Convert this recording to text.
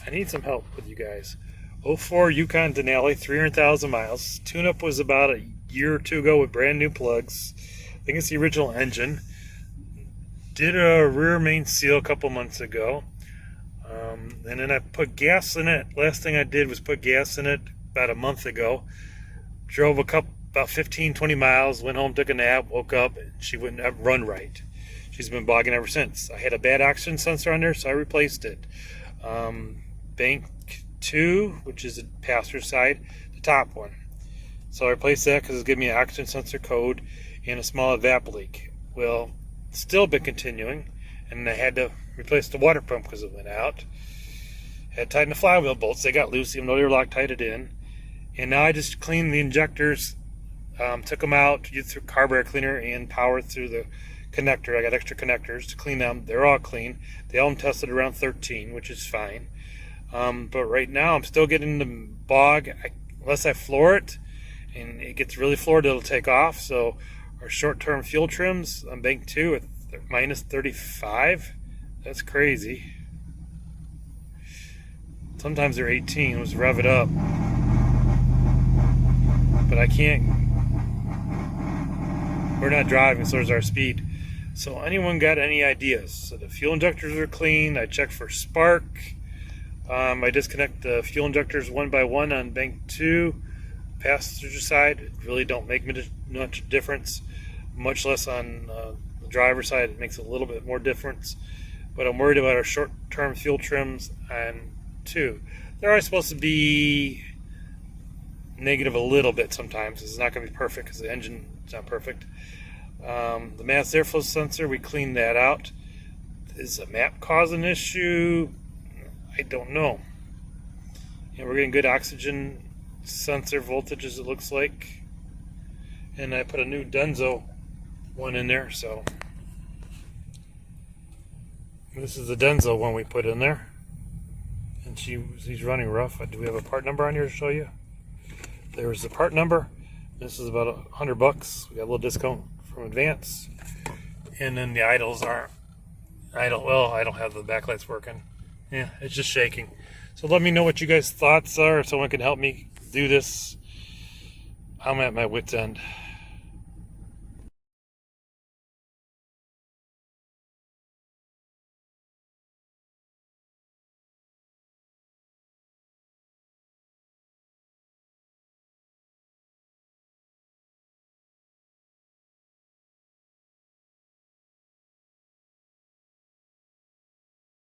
I need some help with you guys. '04 Yukon Denali, 300,000 miles. Tune-up was about a year or two ago with brand new plugs. I think it's the original engine. Did a rear main seal a couple months ago. And then I put gas in it. Last thing I did was put gas in it about a month ago. Drove about 15, 20 miles, went home, took a nap, woke up, and she wouldn't run right. She's been bogging ever since. I had a bad oxygen sensor on there, so I replaced it. Bank 2, which is the passenger side, the top one. So I replaced that because it's giving me an oxygen sensor code and a small evap leak. Well, it's still been continuing, and I had to replace the water pump because it went out. Had to tighten the flywheel bolts. They got loose even though they were Loctited in. And now I just cleaned the injectors, took them out through carburetor cleaner and power through the connector. I got extra connectors to clean them. They're all clean. They all tested around 13, which is fine. But right now I'm still getting the bog. Unless I floor it and it gets really floored, it'll take off. So our short-term fuel trims on bank 2 at minus 35. That's crazy. Sometimes they're 18. Let's rev it up. But I can't. We're not driving, so there's our speed. So anyone got any ideas? So the fuel injectors are clean. I checked for spark. I disconnect the fuel injectors one by one on bank 2, passenger side. It really don't make much difference, much less on the driver's side. It makes a little bit more difference. But I'm worried about our short-term fuel trims on 2. They're always supposed to be negative a little bit sometimes. It's not going to be perfect because the engine is not perfect. The mass airflow sensor, we cleaned that out. Is a map causing an issue? I don't know. And we're getting good oxygen sensor voltages, it looks like. And I put a new Denso one in there, so this is the Denso one we put in there. And she's running rough. Do we have a part number on here to show you? There's the part number. This is about $100. We got a little discount from Advance. And then the idles aren't idle. Well, I don't have the backlights working. Yeah, it's just shaking. So let me know what you guys' thoughts are. If someone can help me do this, I'm at my wit's end.